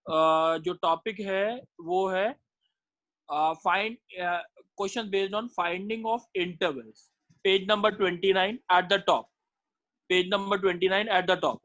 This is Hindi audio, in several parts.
जो टॉपिक है वो है find question based on finding of intervals, page number 29 at the top, page number 29 at the top.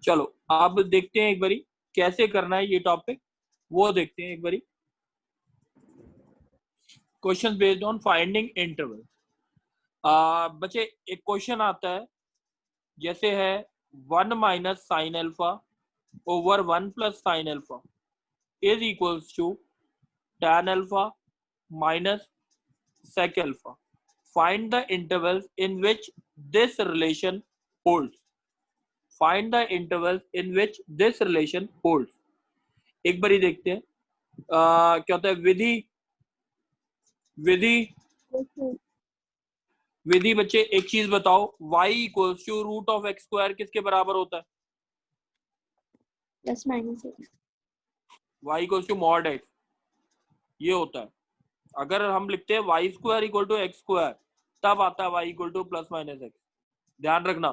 चलो अब देखते हैं एक बारी कैसे करना है ये टॉपिक, वो देखते हैं एक बारी। Question based on finding interval. बच्चे एक क्वेश्चन आता है जैसे है 1 minus sine alpha over 1 plus sine alpha is equals to tan alpha minus sec alpha, find the intervals in which this relation holds, find the intervals in which this relation holds. एक बारी देखते हैं क्या होता है। विधि विधि विधि बच्चे एक चीज बताओ, y equals to root of x square किसके बराबर होता है? Plus minus x. y equals to mod x, ये होता है। अगर हम लिखते हैं y square equal to x square, तब आता है y equal to plus minus x, ध्यान रखना,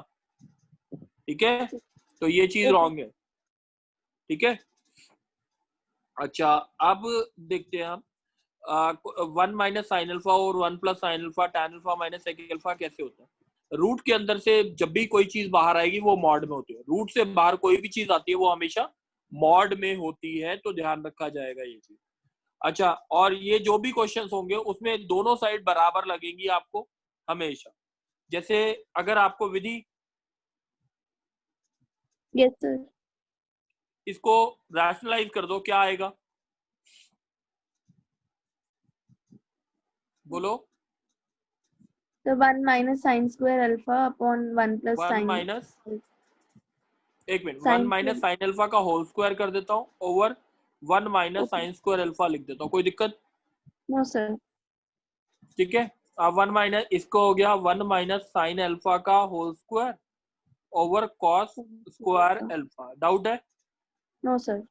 ठीक है? तो ये चीज रॉन्ग है, ठीक है? अच्छा अब देखते हैं हम 1 माइनस साइन अल्फा और 1 plus sine alpha tan alpha minus sec alpha कैसे होता है। रूट के अंदर से जब भी कोई चीज बाहर आएगी वो मॉड में होती है, रूट से बाहर कोई भी चीज आती है वो हमेशा मॉड में होती है, तो ध्यान रखा जाएगा ये चीज। अच्छा, और ये जो भी क्वेश्चंस होंगे उसमें दोनों साइड बराबर लगेंगी आपको हमेशा। जैसे अगर आपको विधि यस सर। इसको रैशनलाइज कर दो, क्या आएगा बोलो? तो 1 minus sine square alpha upon 1 plus 1 sine, minus, एक minute, 1 sine minus sine alpha का होल स्क्वायर कर देता हूँ over 1 minus sine square alpha लिख देता हूँ, कोई दिक्कत? No sir. ठीक है, अब 1 माइनस इसको हो गया 1 माइनस साइन अल्फा का whole square over cos square alpha, doubt है? No sir.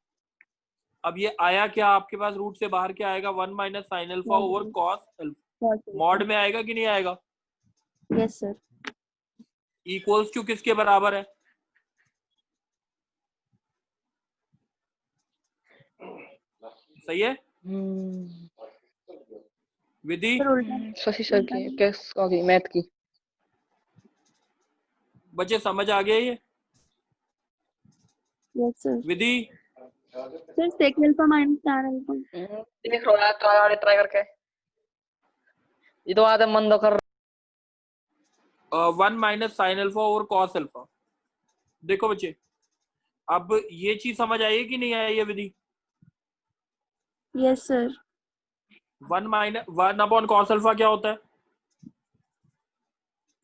अब ये आया क्या आपके पास, रूट से बाहर क्या आएगा? 1 minus sine alpha over cos alpha, mod में आएगा कि नहीं आएगा? Yes sir. इक्वल्स टू किसके बराबर है? सही है विधि? शशि सर की कैस होगी मैथ की। बच्चे समझ आ गया ये yes sir. Vidhi? Sir sec alpha minus tan alpha. देख लो यार, ट्राई करके ये तो आदम मंदो कर 1 minus sine alpha over cos alpha. देखो बच्चे, अब ये चीज समझ आई कि नहीं आई है Vidhi? Yes sir. 1 minus 1 upon cos alpha क्या होता है?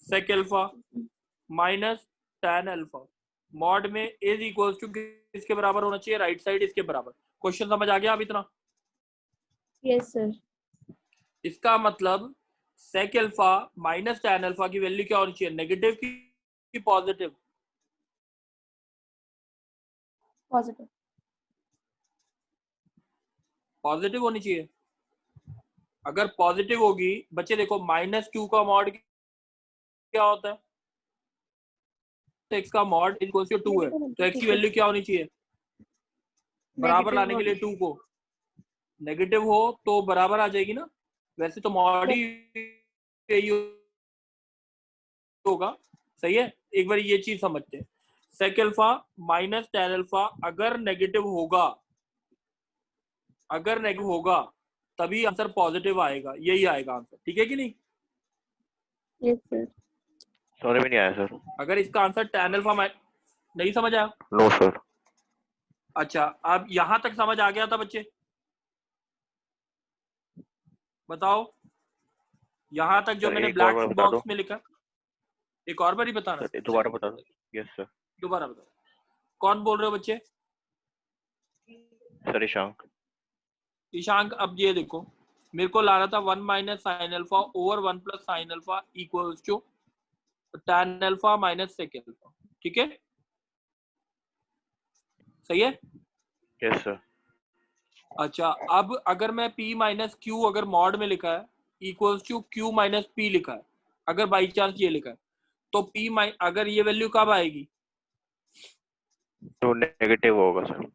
Sec alpha minus tan alpha, mod में इज इक्वल्स टू किसके बराबर होना चाहिए? राइट साइड इसके बराबर। क्वेश्चन समझ आ गया अब इतना? Yes sir. इसका मतलब sec alpha minus tan alpha की वैल्यू क्या होनी चाहिए? नेगेटिव की पॉजिटिव? पॉजिटिव। पॉजिटिव होनी चाहिए। अगर पॉजिटिव होगी बच्चे देखो, माइनस क्यू का मॉड क्या होता है? एक्स का मॉड इक्वल्स टू 2 है, तो एक्स की वैल्यू क्या होनी चाहिए? बराबर लाने के लिए 2 को, नेगेटिव हो तो बराबर आ जाएगी ना, वैसे तो मॉड ही यही होगा। सही है, एक बार ये चीज समझते हैं। Sec alpha minus tan alpha अगर नेगेटिव होगा, अगर नेगेटिव होगा तभी आंसर पॉजिटिव आएगा, यही आएगा आंसर, ठीक है कि नहीं? Yes sir. सॉरी में नहीं आया सर। अगर इसका आंसर tan अल्फा नहीं समझ आया? No sir. अच्छा, अब यहां तक समझ आ गया था बच्चे? बताओ, यहां तक जो मैंने एक और ब्लैक बार बता दो बॉक्स में लिखा, एक और बार ही बताना? सर, दोबारा बता दो। Yes sir. दोबारा बताओ, कौन बोल रहे हो बच्चे? सर ईशांक। ईशांक, अब ये देखो, मेरे को लाना था 1 minus sine alpha over 1 plus sine alpha equals to tan alpha minus sec alpha, ठीक है? सही है? Yes, sir. अच्छा, अब अगर मैं p माइनस क्यू अगर मॉड में लिखा है equals to q minus p लिखा है, अगर बाई चांस ये लिखा है, तो p अगर ये वैल्यू कब आएगी? तो नेगेटिव होगा सर।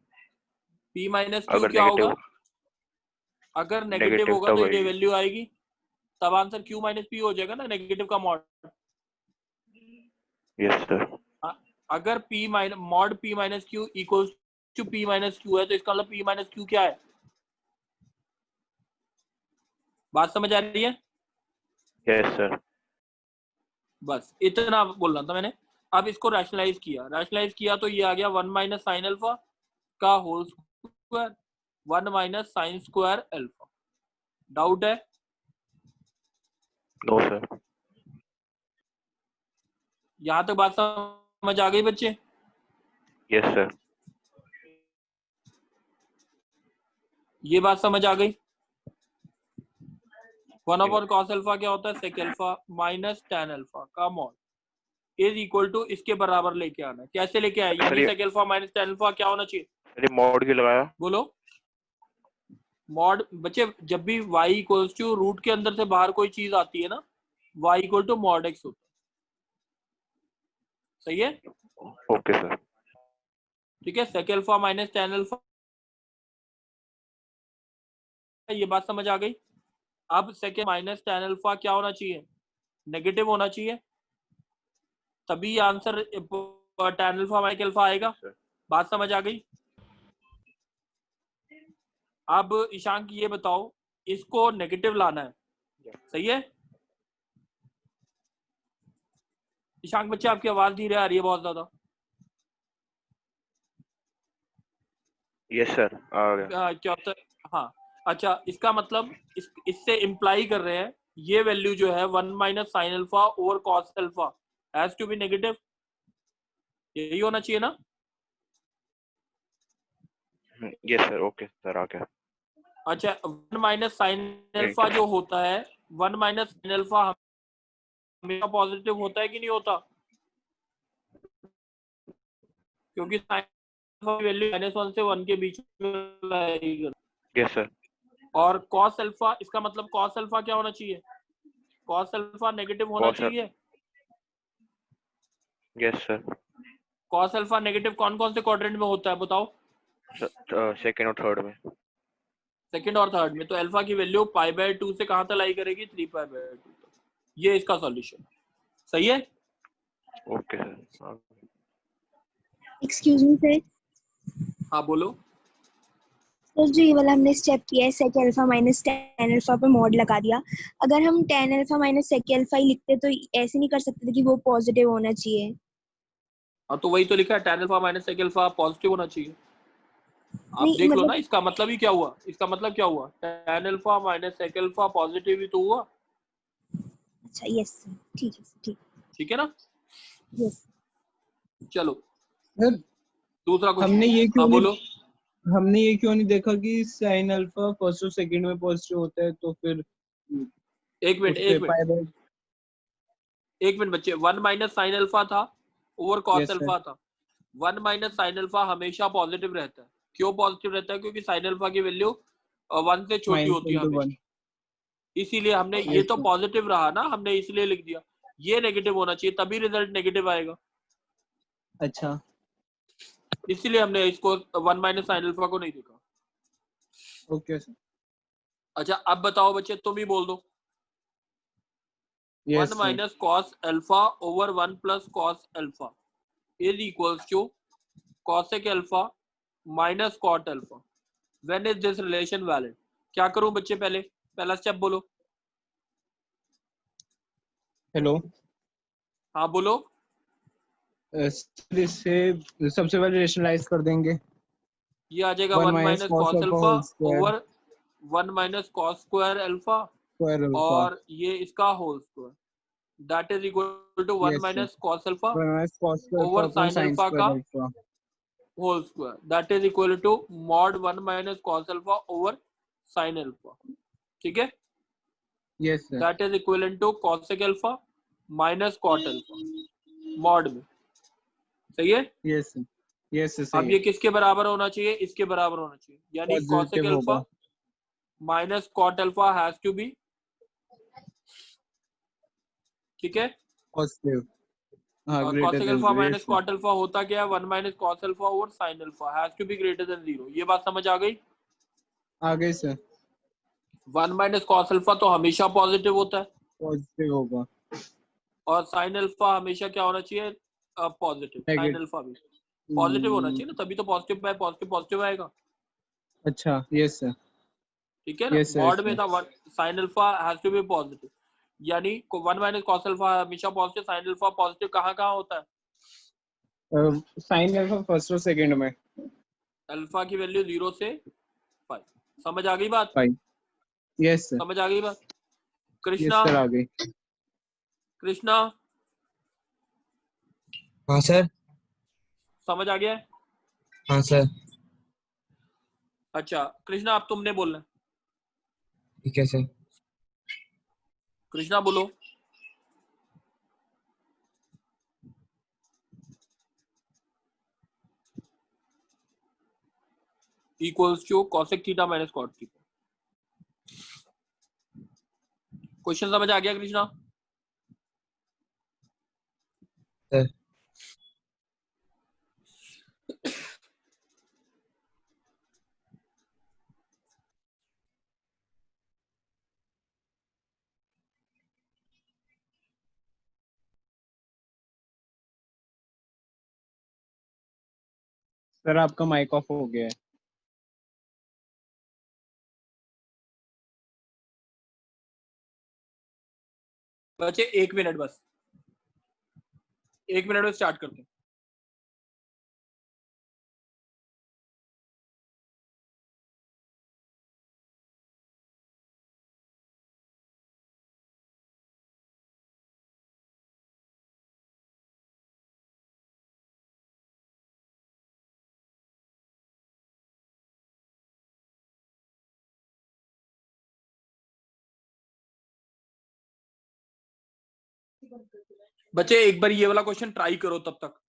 p माइनस क्यू अगर क्या नेगेटिव होगा? अगर नेगेटिव नेगेटिव होगा तब तो ये आएगी। वैल्यू आएगी, तब आंसर q माइनस p हो जाएगा ना, नेगेटिव का मॉड। Yes sir. अगर p minus mod p minus q equals to p minus q है, तो इसका मतलब p माइनस क्यू क्या है? बात समझ आ रही है? Yes sir. बस इतना बोलना था मैंने। अब इसको रैशनलाइज किया तो ये आ गया 1 माइनस साइन अल्फा का whole square 1 minus sine square alpha. Doubt है? No sir. यहां तक बात समझ आ गई बच्चे? Yes sir. ये बात समझ आ गई? 1 अपॉन कॉस अल्फा क्या होता है? Sec alpha minus tan alpha का मॉड इज इक्वल टू इसके बराबर लेके आना है। कैसे लेके आए? यानी sec alpha minus tan alpha क्या होना चाहिए? सर मॉड क्यों लगाया? बोलो। मॉड बच्चे जब भी y इक्वल्स टू रूट के अंदर से बाहर कोई चीज आती है ना, y equal to mod x होता है। सही है? Okay sir. ठीक है, sec alpha minus tan alpha, ये बात समझ आ गई? अब सेक माइनस टैन अल्फा क्या होना चाहिए? नेगेटिव होना चाहिए, तभी answer tan alpha minus alpha आएगा। बात समझ आ गई? अब ईशांक ये बताओ, इसको नेगेटिव लाना है, सही है? ईशांक बच्चे आपकी आवाज धीरे आ रही है बहुत ज्यादा। यस सर आ गया। क्या होता है? हाँ, अच्छा, इसका मतलब इससे इम्प्लाई कर रहे हैं ये वैल्यू जो है 1 minus sine alpha over cos alpha has to be negative, यही होना चाहिए ना? Yes sir. ओके सर आ गया। अच्छा, 1 माइनस साइन अल्फा जो होता है, 1 माइनस साइन अल्फा हमेशा पॉजिटिव होता है कि नहीं होता? क्योंकि साइन अल्फा की वैल्यू -1 से 1 के बीच में रहेगी। Yes sir. और कॉस अल्फा, इसका मतलब कॉस अल्फा क्या होना चाहिए? कॉस अल्फा नेगेटिव होना चाहिए। Yes sir. Cos alpha negative कौन कौन से क्वाड्रेंट में होता है बताओ? सेकंड और थर्ड में। सेकंड और थर्ड में। तो अल्फा की वैल्यू π/2 से कहां तक लाई करेगी? 3π/2 तक। ये इसका सॉल्यूशन। सही है? Okay sir. Excuse me sir. हाँ बोलो। सर जो ये वाला हमने स्टेप किया है, sec alpha minus tan alpha पे मॉड लगा दिया, अगर हम tan alpha minus sec alpha ही लिखते तो ऐसे नहीं कर सकते थे कि वो पॉजिटिव होना चाहिए? हाँ तो वही तो लिखा है, tan alpha minus sec alpha positive होना चाहिए। आप नहीं, देख लो मतलब ना, इसका मतलब ही क्या हुआ? इसका मतलब क्या हुआ? tan alpha minus sec alpha positive ही तो हुआ। अच्छा, यस सर, ठीक है सर, ठीक है ना? यस। चलो सर दूसरा क्वेश्चन। हमने ये क्यों हाँ बोलो। नहीं देखा कि साइन अल्फा फर्स्ट और सेकंड में पॉजिटिव होता है, तो फिर एक मिनट उसपे एक मिनट बच्चे, 1 माइनस साइन अल्फा था over cos Yes, sir. Alpha था। 1 माइनस साइन अल्फा हमेशा पॉजिटिव रहता है। क्यों पॉजिटिव रहता है? क्योंकि साइन अल्फा की वैल्यू 1 से छोटी होती है हमेशा। इसीलिए हमने ये Yes, तो sir. पॉजिटिव रहा ना, हमने इसलिए लिख दिया। ये नेगेटिव होना चाहिए, तभी रिजल्ट नेगेटिव आएगा। अच्छा, इसीलिए हमने इसको 1 माइनस साइन अल्फा को नहीं देखा। Okay sir. अच्छा अब बताओ बच्चे, तुम ही बोल दो। Yes 1 minus cos alpha over 1 plus cos alpha is equals to cosec alpha minus cot alpha. When is this relation valid? क्या करूं बच्चे? पहला स्टेप बोलो। हेलो हाँ बोलो। सर, इससे सबसे पहले रेशनलाइज कर देंगे। ये आ जाएगा 1 minus cos alpha over 1 minus cos square alpha square alpha. और ये इसका whole square, that is equal to 1 minus cos alpha over sine alpha का whole square, that is equal to mod 1 minus cos alpha over sine alpha. ठीक है? Yes sir. That is equal to cosec alpha minus cot alpha mod में। सही है? Yes sir. यस अब सही ये है, किसके बराबर होना चाहिए, इसके बराबर होना चाहिए, यानी cosec पॉजिटिव अल्फा होगा, minus cot alpha has to be, ठीक है, पॉजिटिव, हाँ greater cosec than alpha 0, minus yes cot alpha होता क्या है, 1 minus cos alpha over sin alpha has to be greater than 0। ये बात समझ आ गई। आगे सर 1 माइनस cos अल्फा तो हमेशा पॉजिटिव होता है, पॉजिटिव होगा, और sin अल्फा हमेशा क्या होना चाहिए, पॉजिटिव। sin अल्फा भी पॉजिटिव होना चाहिए ना, तभी तो पॉजिटिव बाय पॉजिटिव पॉजिटिव आएगा, अच्छा यस सर, ठीक है ना। यस सर, मॉड में था sin alpha has to be positive, यानी 1 माइनस cos अल्फा हमेशा पॉजिटिव, sin अल्फा पॉजिटिव कहाँ कहाँ होता है, साइन अल्फा फर्स्ट और सेकंड में, अल्फा की वैल्यू 0 से 5। समझ आ गई बात, फाइन, यस सर, समझ आ गई बात। यस कृष्णा, सर आ गई, कृष्णा हाँ सर। समझ आ गया है। हाँ सर। अच्छा कृष्णा अब तुमने बोलना है। ठीक है सर। कृष्णा बोलो। Equals to cosec theta minus cot theta. Question समझ आ गया कृष्णा। सर सर आपका माइक ऑफ हो गया है, बच्चे 1 मिनट बस, 1 मिनट में स्टार्ट करते हैं। बच्चे एक बार ये वाला क्वेश्चन ट्राई करो तब तक।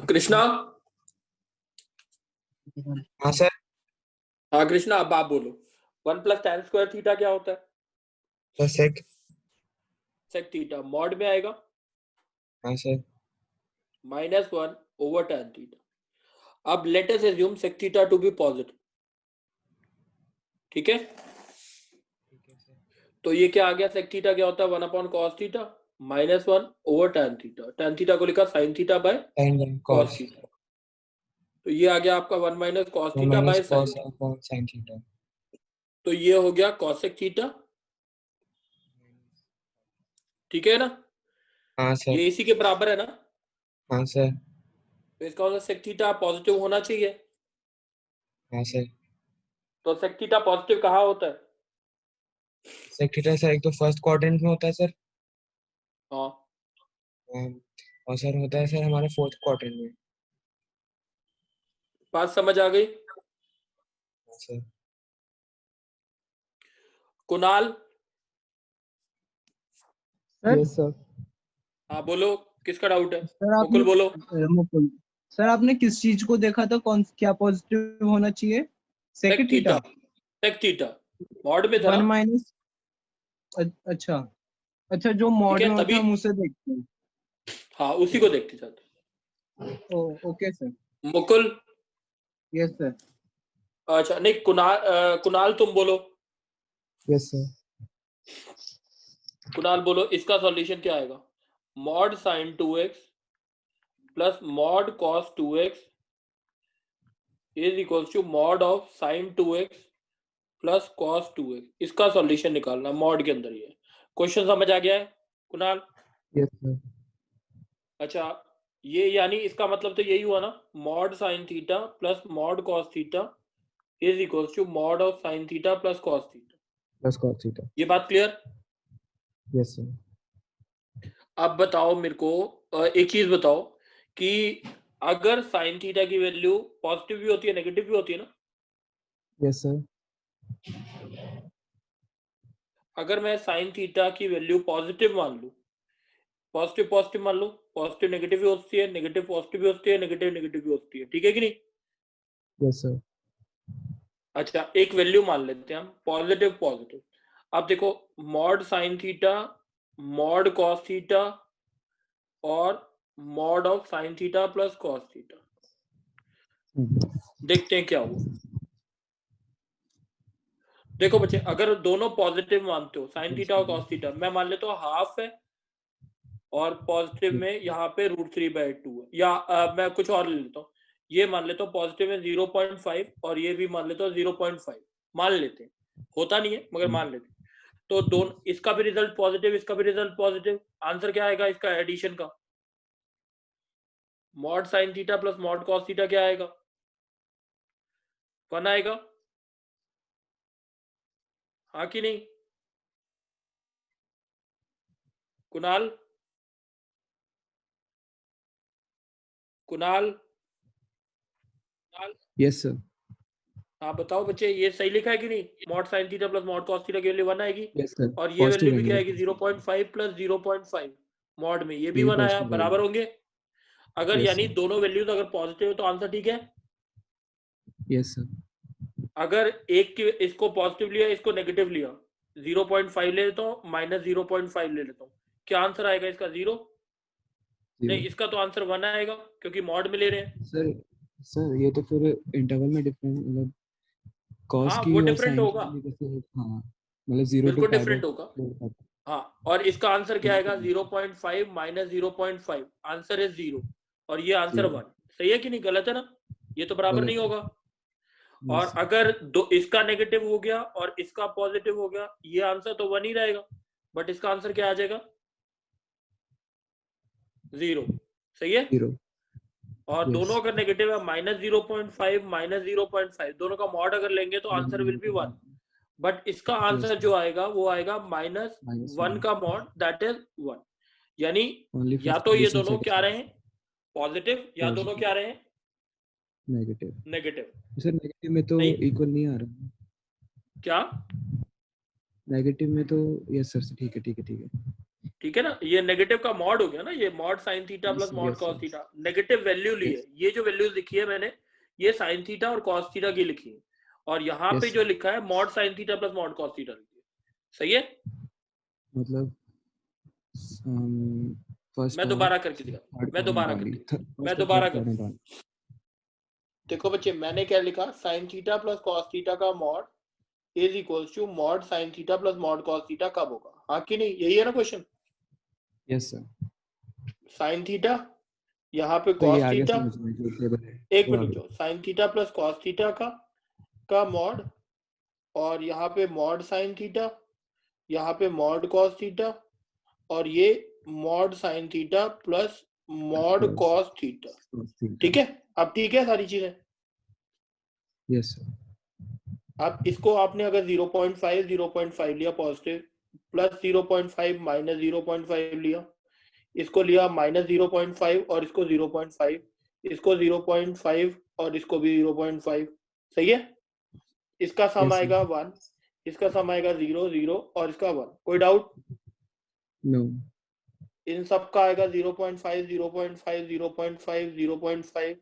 कृष्णा, हाँ सर। हाँ कृष्णा अब आप बोलो। 1 प्लस tan स्क्वायर थीटा क्या होता है, sir sec. sec theta mod में आएगा हाँ सर। -1 over tan theta. अब let us assume sec theta to be positive, ठीक है। ठीक है सर। तो ये क्या आ गया, sec थीटा क्या होता है, 1 upon cos theta -1 over tan theta. tan theta को लिखा sin theta by sine cos cos, theta. तो ये आ गया आपका 1 minus cos theta minus by sin cos theta. Upon sine theta. तो ये हो गया cosec थीटा, ठीक है ना। हाँ सर। ये इसी के बराबर है ना। हाँ सर। तो इसका मतलब sec थीटा पॉजिटिव होना चाहिए। हाँ सर। तो sec थीटा पॉजिटिव कहाँ होता है, सेक थीटा सर एक तो फर्स्ट क्वाड्रेंट में होता है सर, हाँ और सर होता है सर हमारे फोर्थ क्वाड्रेंट में। बात समझ आ गई? Sir Kunal, yes sir. हाँ बोलो, किसका डाउट है? सर आपने मुकुल बोलो। मुकुल सर आपने किस चीज को देखा था, कौन क्या पॉजिटिव होना चाहिए? Sec second theta, theta sec theta mod में था 1 ना? माइनस। अच्छा अच्छा, जो ठीक मॉड है में होता तभी, है हम उसे देखते हैं। हाँ उसी को देखते जाते। Okay sir. Mukul, yes sir. अच्छा नहीं, कुणाल तुम बोलो। यस सर कुणाल बोलो, इसका सॉल्यूशन क्या आएगा? Mod sine 2x plus mod cos 2x is equals to mod of sine 2x plus cos 2x। इसका सॉल्यूशन निकालना मॉड के अंदर। ये क्वेश्चन समझ आ गया है कुणाल? यस सर अच्छा, ये यानी इसका मतलब तो यही हुआ ना, mod sine theta plus mod cos theta is equals to mod of sine theta plus cos theta. Plus cos theta. ये बात क्लियर? Yes sir. अब बताओ मेरे को, एक चीज बताओ कि अगर साइन थीटा की वैल्यू पॉजिटिव भी होती है नेगेटिव भी होती है ना? Yes sir. अगर मैं साइन थीटा की वैल्यू पॉजिटिव मान लूं, पॉजिटिव पॉजिटिव मान लो, पॉजिटिव नेगेटिव भी होती है, नेगेटिव पॉजिटिव भी होती है, नेगेटिव नेगेटिव भी होती है, ठीक है कि नहीं? Yes sir. अच्छा, एक वैल्यू मान लेते हैं हम पॉजिटिव पॉजिटिव। अब देखो, mod sine theta, mod cos theta और mod of sine theta plus cos theta, देखते हैं क्या हुआ। देखो बच्चे, अगर दोनों पॉजिटिव मानते हो, साइन थीटा और कॉस थीटा, मैं मान लेता हूँ हाफ है और पॉजिटिव में यहाँ पे √3/2 है, या मैं कुछ और ले लेता हूँ, ये मान लेता हूँ पॉजिटिव में 0.5 और ये भी मान लेता हूँ 0.5, मान लेते हैं, होता नहीं है मगर मान लेते हैं। तो दोनों, इसका भी रिजल्ट पॉजिटिव, इसका भी रिजल्ट पॉजिटिव, आंसर क्या आएगा इसका एडिशन का? Mod sine theta plus mod cos theta क्या आएगा? 1 आएगा, हाँ कि नहीं? Kunal, Kunal, yes sir. हाँ बताओ बच्चे, ये सही लिखा है कि नहीं? Mod sine theta plus mod cos theta की वैल्यू 1 आएगी यस सर। और ये पॉजिटिव वैल्यू भी क्या आएंगे, आएगी? 0.5 प्लस 0.5 मॉड में ये भी ये भी 1 आया, पॉजिटिव बराबर आएंगे। होंगे? अगर यस यानी सर। दोनों वैल्यूज अगर पॉजिटिव है तो आंसर ठीक है। Yes sir. अगर एक की इसको पॉजिटिव लिया, इसको नेगेटिव लिया, 0.5 ले लेता हूँ, माइनस 0.5 ले लेता हूँ, क्या आंसर आएगा इसका? 0 नहीं, इसका तो आंसर 1 आएगा क्योंकि मॉड में ले रहे हैं। सर सर ये तो फिर इंटरवल में डिफरेंस, मतलब कॉस हाँ वो की और डिफरेंट साइन की होगा, वजह से, हाँ मतलब 0 पे बिल्कुल पाई बाय डिफरेंट होगा। हाँ, और इसका आंसर क्या आएगा? 0.5 माइनस 0.5, आंसर है 0 और ये आंसर 0। 1। सही है कि नहीं? गलत है ना? ये तो बराबर नहीं गलत है। होगा। और यस सर। अगर दो, इसका नेगेटिव हो गया और इसका पॉजिटिव हो गया, ये आंसर तो 1 ही रहेगा, बट इसका आंसर क्या आ जाएगा? 0। सही है? 0। और यस। दोनों अगर नेगेटिव है, माइनस 0.5 माइनस 0.5, दोनों का मॉड अगर लेंगे तो आंसर विल बी 1, बट इसका आंसर जो आएगा वो आएगा माइनस -1 1 का मॉड, दैट इज 1। यानी ओनली फॉर या तो ये सॉल्यूशन दोनों क्या रहे हैं पॉजिटिव, या दोनों क्या रहे हैं नेगेटिव। नेगेटिव। सर नेगेटिव में तो नहीं, इक्वल नहीं आ रहा। क्या? नेगेटिव में तो यस सर, ठीक है ठीक है ठीक है। ठीक है ना, ये नेगेटिव का मॉड हो गया ना, ये mod sine theta plus mod yes cos sir. Theta, negative value ली है। यस ये जो वैल्यूज लिखी है मैंने, ये साइन थीटा और कॉस थीटा की लिखी है, और यहाँ पे यस जो सर। लिखा है mod sine theta plus mod cos theta लिखी है। सही है? मतलब फर्स्ट मैं और दोबारा करके दिखा, थर्ड मैं क्वाड्रेंट दोबारा वाली, करके, मैं फर्स्ट और दोबारा थर्ड कर, क्वाड्रेंट वाली। देखो बच्चे मैंने क्या लिखा, sine theta plus cos theta का mod is equals to mod sine theta plus mod cos theta कब होगा? हाँ कि नहीं? यही है ना question? Yes sir. Sine theta, यहाँ पे तो ये कॉस आ गया थीटा, समझ में, जो टेबल है एक वो आ मिनट गया। जो sign theta plus cos theta का मॉड, और यहाँ पे मॉड साइन थीटा, यहाँ पे मॉड कॉस थीटा, और ये mod sine theta plus mod plus cos theta. cos theta. ठीक है? अब ठीक है सारी चीजें? Yes sir. अब इसको आपने अगर 0.5 लिया पॉजिटिव, प्लस 0.5 माइनस 0.5 लिया, इसको लिया माइनस 0.5 और इसको 0.5, इसको 0.5 और इसको भी 0.5, सही है। इसका सम Yes, sir. आएगा 1, इसका सम आएगा 0 0 और इसका 1। कोई डाउट? No. इन सब का आएगा 0.5 0.5 0.5 0.5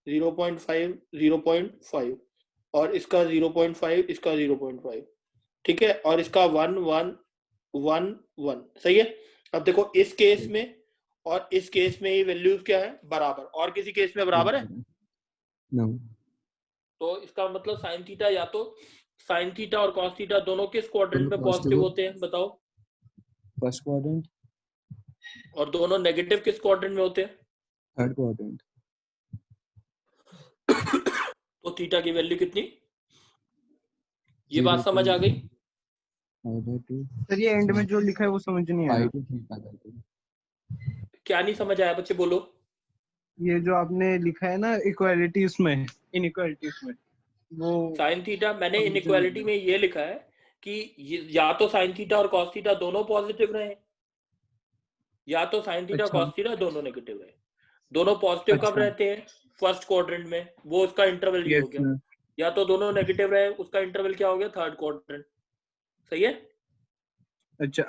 0.5 0.5 और इसका 0.5 इसका 0.5, ठीक है। और इसका 1 1 1 1, सही है। अब देखो इस केस में और इस केस में ये वैल्यूज क्या है, बराबर। और किसी केस में बराबर है? No. तो इसका मतलब साइन थीटा या तो साइन थीटा और कॉस थीटा दोनों किस क्वाड्रेंट में दोनों पॉजिटिव positive होते हैं, बताओ। First quadrant, और दोनों नेगेटिव किस क्वाड्रेंट में होते हैं? third quadrant. तो थीटा की वैल्यू कितनी? ये बात समझ आ गई? 5/2 सर ये एंड में जो लिखा है वो समझ नहीं आया। 5 to 3/2. क्या नहीं समझ आया बच्चे, बोलो। ये जो आपने लिखा है ना इक्वालिटीज में, इनइक्वालिटीज में, वो साइन थीटा मैंने समझ नहीं इनइक्वालिटी आया। में ये लिखा है कि या तो साइन थीटा और कॉस थीटा दोनों पॉजिटिव रहे, या तो साइन थीटा अच्छा कॉस थीटा दोनों नेगेटिव रहे। दोनों पॉजिटिव कब अच्छा रहते हैं? फर्स्ट क्वाड्रेंट में, वो उसका इंटरवल ये हो यस गया। सर। या तो दोनों नेगेटिव रहे, उसका इंटरवल क्या हो गया? थर्ड क्वाड्रेंट, सही है। अच्छा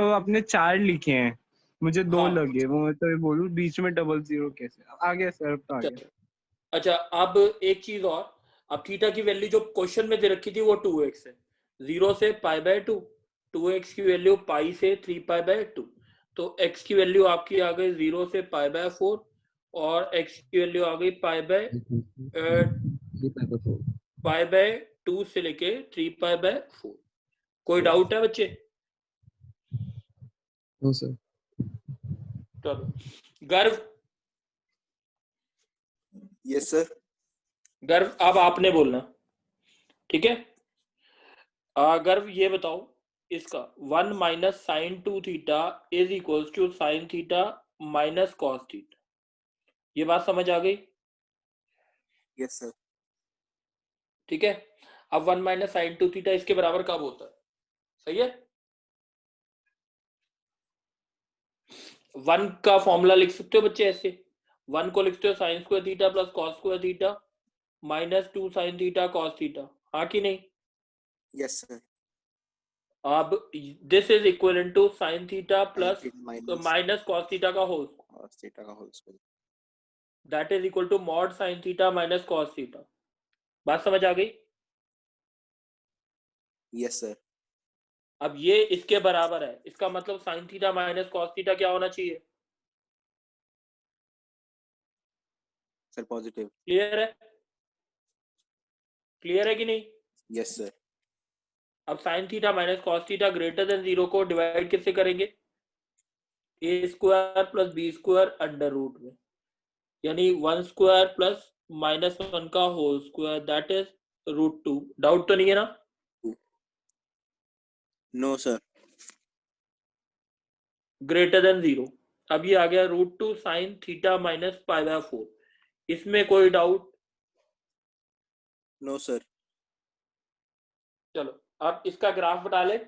वो आपने 4 लिखे हैं, मुझे 2 हाँ लगे, वो मैं तो ये बोलूं बीच में 0 कैसे आ गया सर, अब तो आ गया। चलो, अच्छा अब एक चीज और। अब थीटा की वैल्यू जो क्वेश्चन में दे रखी थी वो 2x है, 0 से π/2, 2x की वैल्यू पाई से 3π/2, तो x की वैल्यू आपकी आ गई 0 से π/4 और x की वैल्यू आ गई π/2 से लेके 3π/4। कोई डाउट है बच्चे? No, sir. चलो, गर्व यस सर। गर्व अब आपने बोलना, ठीक है। गर्व ये बताओ, इसका 1 minus sine 2 theta is equals to sine theta minus cos theta, ये बात समझ आ गई? Yes sir. ठीक है। अब 1 माइनस साइन 2 थीटा इसके बराबर कब होता है, सही है। 1 का फॉर्मूला लिख सकते हो बच्चे ऐसे, 1 को लिखते हो sine square theta plus cos square theta minus 2 sine theta cos theta, हाँ कि नहीं? Yes sir. अब this is equivalent to sine theta plus minus minus cos theta का होल कॉस थीटा का whole square, that is equal to mod sine theta minus cos theta. बात समझ आ गई? Yes sir. अब ये इसके बराबर है, इसका मतलब sine theta minus cos theta क्या होना चाहिए? Sir positive. क्लियर है? क्लियर है कि नहीं? Yes sir. अब sine theta minus cos theta greater than 0 को डिवाइड किससे करेंगे? A square plus B square under root में, यानी 1 स्क्वायर प्लस माइनस 1 का whole square, that is √2। Doubt तो नहीं है ना? No sir. Greater than 0। अब ये आ गया √2 साइन थीटा माइनस π/4, इसमें कोई डाउट? No sir. चलो अब इसका ग्राफ बता ले।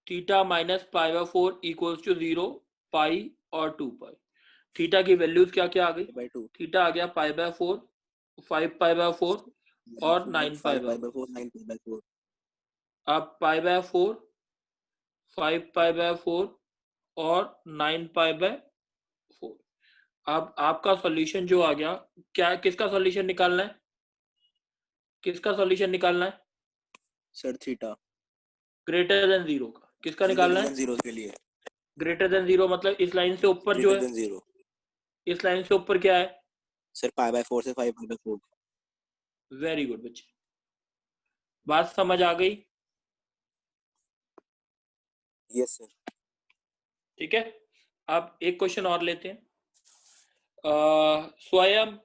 थीटा माइनस π/4 इक्वल्स टू 0, पाई और 2π। थीटा की वैल्यूज क्या क्या आ गई? बाय 2, थीटा आ गया π/4, 5π/4 और 9π/4। 5/4 9/4। अब π/4, 5π/4 और 9π/4। अब आपका सॉल्यूशन जो आ गया, क्या किसका सॉल्यूशन निकालना है? किसका सॉल्यूशन निकालना है? सर थीटा ग्रेटर देन 0 का। किसका निकालना है? 0 के लिए। ग्रेटर देन 0 मतलब इस लाइन से ऊपर जो ग्रेटर है, देन 0 इस लाइन से ऊपर क्या है? सर π/4 से 5/4। वेरी गुड बच्चे, बात समझ आ गई? Yes sir. ठीक है। अब एक क्वेश्चन और लेते हैं। स्वयं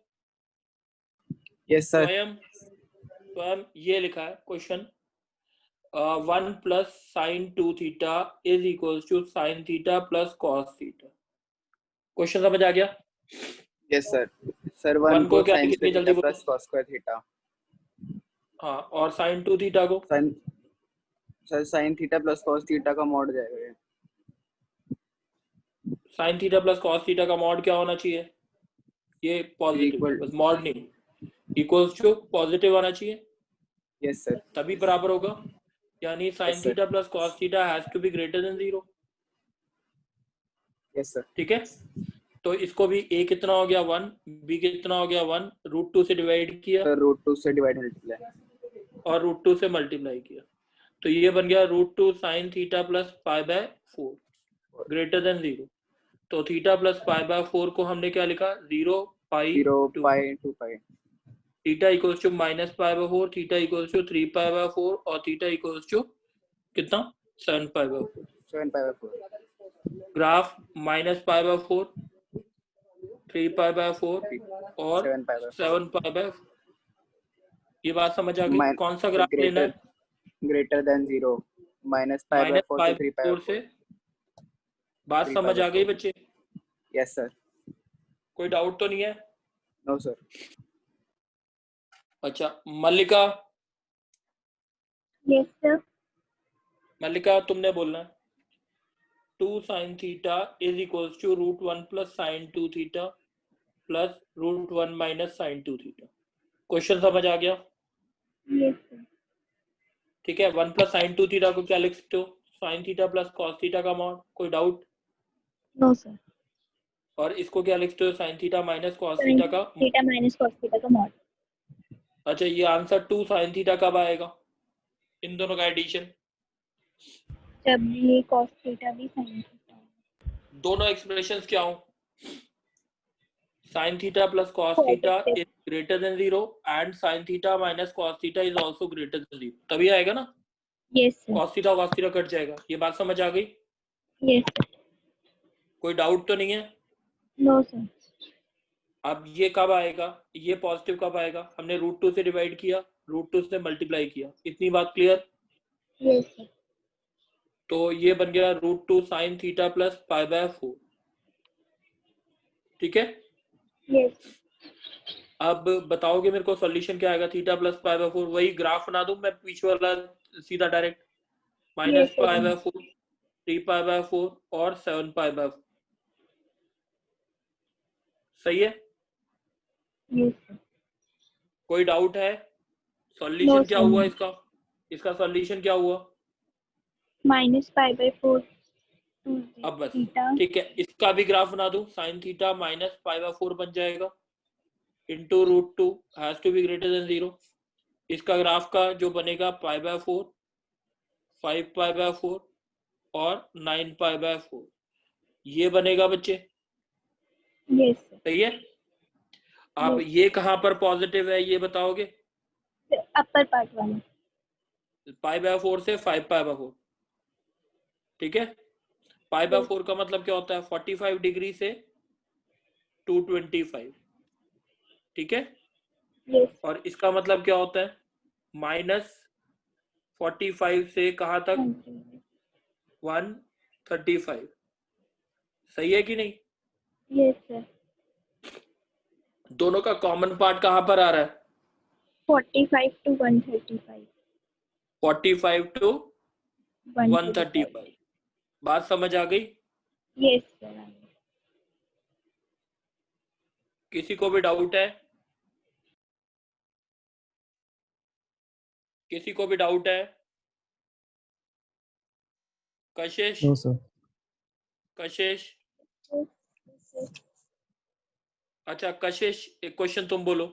यस सर। स्वयं ये लिखा है question, 1 plus sine 2 theta is equals to sine theta plus cos theta. Question समझ आ गया? Yes sir. सर 1 1 को को क्या sin कितनी स्क्वायर जल्दी थीटा बोलो? Plus cos square theta. हाँ, और साइन 2 थीटा को? Sir sin theta plus cos theta का मॉड जाएगा ये। Sine theta plus cos theta का मॉड क्या होना चाहिए? ये पॉजिटिव, Equal. बस मॉड नहीं, इक्वल्स टू पॉजिटिव आना चाहिए, Yes, sir. तभी बराबर होगा। यानी sine Yes, sir. Theta plus cos theta has to be greater than 0। Yes, sir. ठीक है, तो इसको भी a कितना हो गया 1, b कितना हो गया 1, √2 से डिवाइड किया Sir, root 2 से divide multiply. और √2 से मल्टीप्लाई किया, तो ये बन गया √2 sine theta plus pi by 4 greater than 0। तो थीटा प्लस पाई बाय 4 को हमने क्या लिखा? 0 pi 0 2 pi 2 pi. Theta equals to minus pi by 4, theta equals to 3 pi by 4 और थीटा इक्वल्स टू कितना? 7 pi by 4। 7 pi by 4. Graph minus pi by 4, 3 pi by 4 और 7 pi by 4. 7 pi by 4। ये बात समझ आ गई? Min- कौन सा ग्राफ लेना है? Greater than 0. Minus pi by minus 4 pi to 3 pi by by 4 4. से। बात 3 pi समझ by आ गई 4. बच्चे? Yes, sir. कोई डाउट तो नहीं है? No, sir. अच्छा मल्लिका, Yes, sir. मल्लिका तुमने बोलना है 2 sin theta is equals to √1 plus sine 2 theta plus √1 minus sine 2 theta. Question समझ आ गया? Yes, sir. ठीक है, 1 प्लस साइन 2 थीटा को क्या लिख सकते हो? Sign theta plus cos theta का मॉड। कोई डाउट? No, sir. और इसको क्या लिखते हो? Sign theta minus cos Sin theta का। theta minus cos theta का mod. अच्छा ये आंसर 2 साइन थीटा कब आएगा इन दोनों का एडिशन? जब ये cos theta भी sin theta. दोनों एक्सप्रेशंस क्या हो? sin theta plus cos theta Positive. is greater than 0 and sin theta minus cos theta is also greater than 0, तभी आएगा ना? Yes, sir. cos theta cut जाएगा। ये बात समझ आ गई? Yes, sir. कोई डाउट तो नहीं है? No, sir. अब ये कब आएगा? ये पॉजिटिव कब आएगा? हमने √2 से डिवाइड किया, √2 से मल्टीप्लाई किया, इतनी बात क्लियर? Yes, sir. तो ये बन गया √2 sin theta plus pi by 4। ठीक है, Yes. अब बताओगे मेरे को सॉल्यूशन क्या आएगा? थीटा प्लस पाई बाय 4, वही ग्राफ बना दूं मैं पीछे वाला सीधा direct, minus Yes, sir. Pi by 4, 3 pi by 4 और 7 पाई बाय 4। सही है? Yes, sir. कोई डाउट है? सॉल्यूशन No, क्या sir. हुआ इसका? इसका सॉल्यूशन क्या हुआ? Minus pi by 4 to अब बस theta. ठीक है, इसका भी ग्राफ बना दूं, sine theta minus pi by 4 बन जाएगा into √2 has to be greater than 0। इसका ग्राफ का जो बनेगा पाई बाय 4, 5 पाई बाय 4 और 9 पाई बाय 4, ये बनेगा बच्चे। Yes, sir. सही है? अब Yes. ये कहां पर पॉजिटिव है ये बताओगे? The upper part वाला. पाई बाय 4 से 5 पाई बाय 4। ठीक है, पाई बाय Yes. 4 का मतलब क्या होता है? 45 डिग्री से 225। ठीक है, Yes. और इसका मतलब क्या होता है? -45 से कहां तक? 135। सही है कि नहीं? Yes, sir. दोनों का कॉमन पार्ट कहां पर आ रहा है? 45 to 135. 45 टू 135। बात समझ आ गई? Yes, sir. किसी को भी डाउट है? किसी को भी डाउट है? कशिश, नो सर। कशिश, Yes, sir. अच्छा कशिश एक क्वेश्चन तुम बोलो।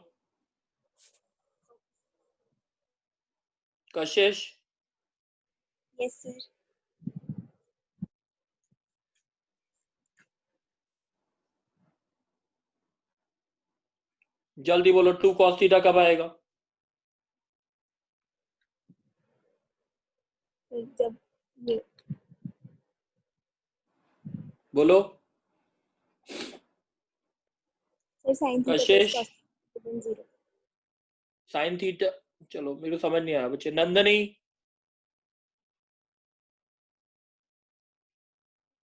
कशिश, Yes, sir. जल्दी बोलो, 2 cos थीटा कब आएगा? तो जब ये बोलो सर sin theta कशिश। plus cos theta 0. Sine theta, चलो मेरे को समझ नहीं आया बच्चे। नंदनी,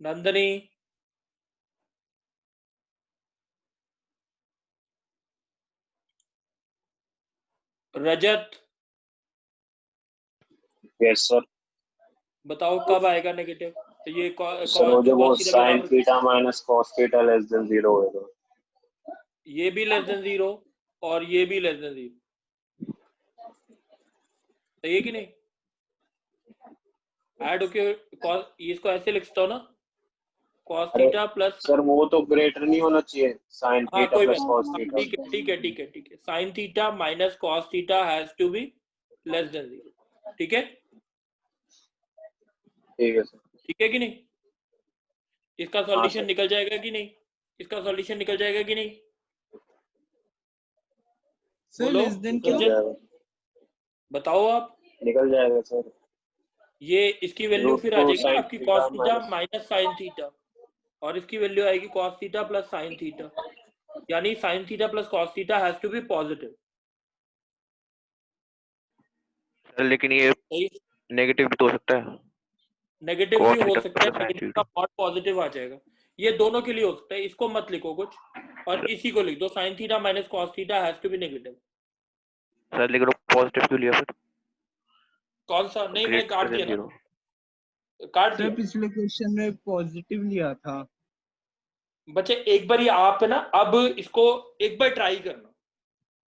नंदनी, रजत, यस सर। बताओ कब आएगा नेगेटिव? तो ये सर वो जब वो cos थीटा के sin बराबर, theta minus cos theta less than 0 होगा। ये भी लेस देन 0 और ये भी लेस देन 0, सही है कि नहीं? ऐड होके इसको ऐसे लिखता हूँ ना, cos अरे थीटा प्लस, सर वो तो ग्रेटर नहीं होना चाहिए sin हाँ थीटा कोई प्लस बात cos नहीं, थीटा। ठीक है, sin theta minus cos theta has to be less than 0, ठीक है? ठीक है सर। ठीक है कि नहीं? इसका हाँ सॉल्यूशन सर। निकल जाएगा कि नहीं? इसका सॉल्यूशन निकल जाएगा कि नहीं? सर बोलो लेस देन निकल क्यों? जाएगा, बताओ आप। निकल जाएगा सर। ये इसकी वैल्यू रूट फिर आ को जाएगी ना sin आपकी theta cos theta minus, minus sin theta, और इसकी वैल्यू आएगी cos theta plus sin theta, यानी sin theta plus cos theta has to be positive. Sir लेकिन ये नेगेटिव भी तो हो सकता है, नेगेटिव cos भी हो थीटा सकता है, प्लस sin नेगेटिव का थीटा। मॉड पॉजिटिव आ जाएगा, ये दोनों के लिए हो सकता है। इसको मत लिखो कुछ, और इसी को लिख दो, sin theta minus cos theta has to be negative. Sir लेकिन पॉजिटिव क्यों लिया फिर? कौन सा? नहीं मैंने काट ग्रेटर दिया देन ना, 0। काट सर दिया। पिछले क्वेश्चन में पॉजिटिव लिया था। बच्चे एक बार आप ना अब इसको एक बार ट्राई करना,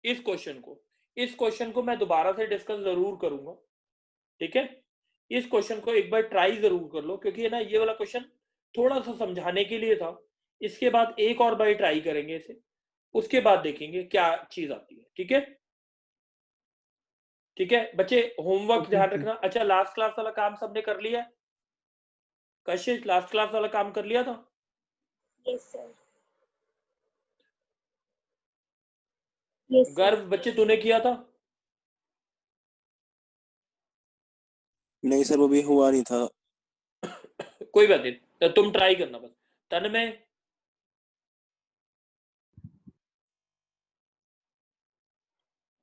इस क्वेश्चन को मैं दोबारा से डिस्कस जरूर करूंगा, ठीक है? इस क्वेश्चन को एक बार ट्राई जरूर कर लो, क्योंकि है ना ये वाला क्वेश्चन थोड़ा सा समझाने के लिए था। इसके बाद एक और बार ट्राई करेंगे इसे, उसके बाद देखेंगे क्या चीज आती है, ठीक है? ठीक है बच्चे, होमवर्क ओके ध्यान सर। रखना। अच्छा, लास्ट क्लास वाला काम सबने कर लिया? कशिश लास्ट क्लास वाला काम कर लिया था? Yes sir. Yes sir. गर्व बच्चे तूने किया था? नहीं सर वो भी हुआ नहीं था। कोई बात नहीं, तो तुम ट्राई करना बस। तन में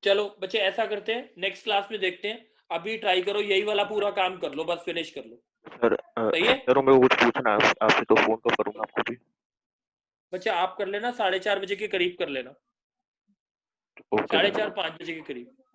चलो बच्चे ऐसा करते हैं, नेक्स्ट क्लास में देखते हैं। अभी ट्राई करो, यही वाला पूरा काम कर लो, बस फिनिश कर लो, सर सही है? सर मेरे को कुछ पूछना है आपसे, तो फोन तो करूंगा आपको भी। बच्चे आप कर लेना, 4:30 बजे के करीब कर लेना, ओके 4:30 सर। 5 बजे के करीब।